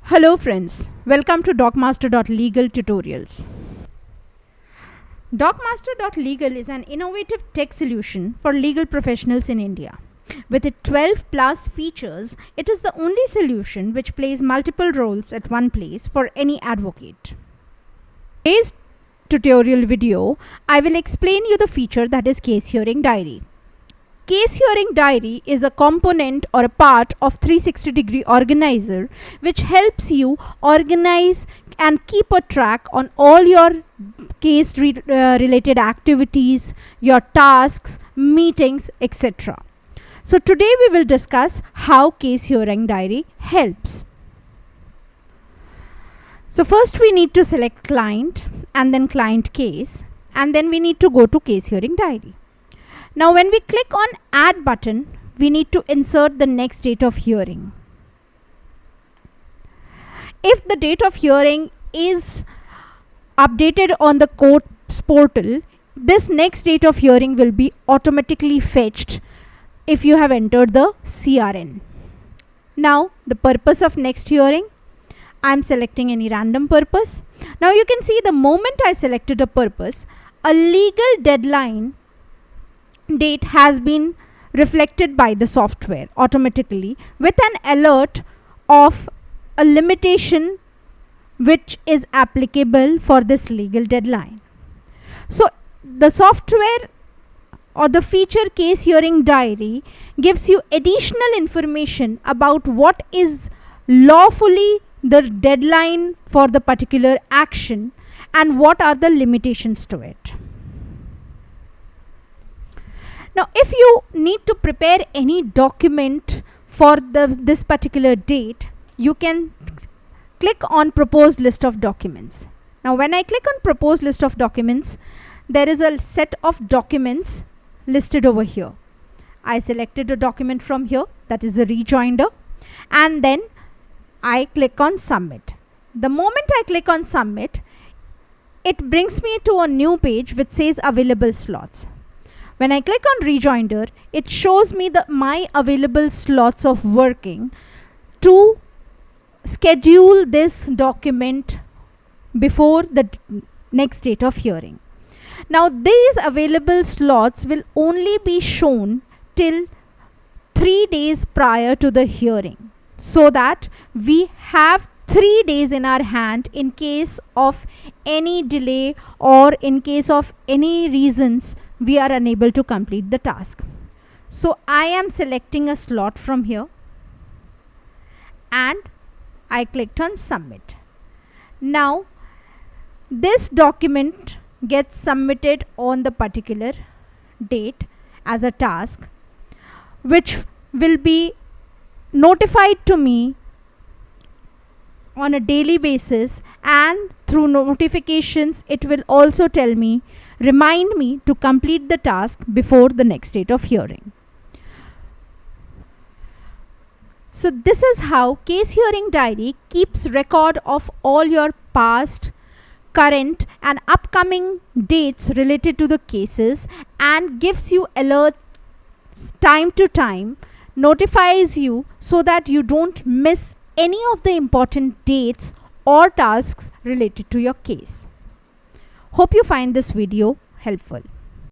Hello friends, welcome to DocMaster.legal tutorials. DocMaster.legal is an innovative tech solution for legal professionals in India. With its 12 plus features, it is the only solution which plays multiple roles at one place for any advocate. In today's tutorial video, I will explain you the feature that is Case Hearing Diary. Case Hearing Diary is a component or a part of 360-degree organizer which helps you organize and keep a track on all your case related activities, your tasks, meetings, etc. So today we will discuss how Case Hearing Diary helps. So first we need to select client and then client case, and then we need to go to Case Hearing Diary. Now when we click on add button, we need to insert the next date of hearing. If the date of hearing is updated on the court's portal, this next date of hearing will be automatically fetched if you have entered the CRN. Now the purpose of next hearing, I am selecting any random purpose. Now you can see the moment I selected a purpose, a legal deadline date has been reflected by the software automatically with an alert of a limitation which is applicable for this legal deadline. So the software or the feature Case Hearing Diary gives you additional information about what is lawfully the deadline for the particular action and what are the limitations to it. Now, if you need to prepare any document for this particular date, you can click on proposed list of documents. Now, when I click on proposed list of documents, there is a set of documents listed over here. I selected a document from here, that is a rejoinder, and then I click on submit. The moment I click on submit, it brings me to a new page which says available slots. When I click on rejoinder, it shows me my available slots of working to schedule this document before the next date of hearing. Now these available slots will only be shown till 3 days prior to the hearing, so that we have 3 days in our hand in case of any delay or in case of any reasons we are unable to complete the task. So I am selecting a slot from here and I clicked on submit. Now this document gets submitted on the particular date as a task, which will be notified to me on a daily basis, and through notifications it will also remind me to complete the task before the next date of hearing. So this is how Case Hearing Diary keeps record of all your past, current and upcoming dates related to the cases and gives you alerts time to time, notifies you so that you don't miss any of the important dates or tasks related to your case. Hope you find this video helpful.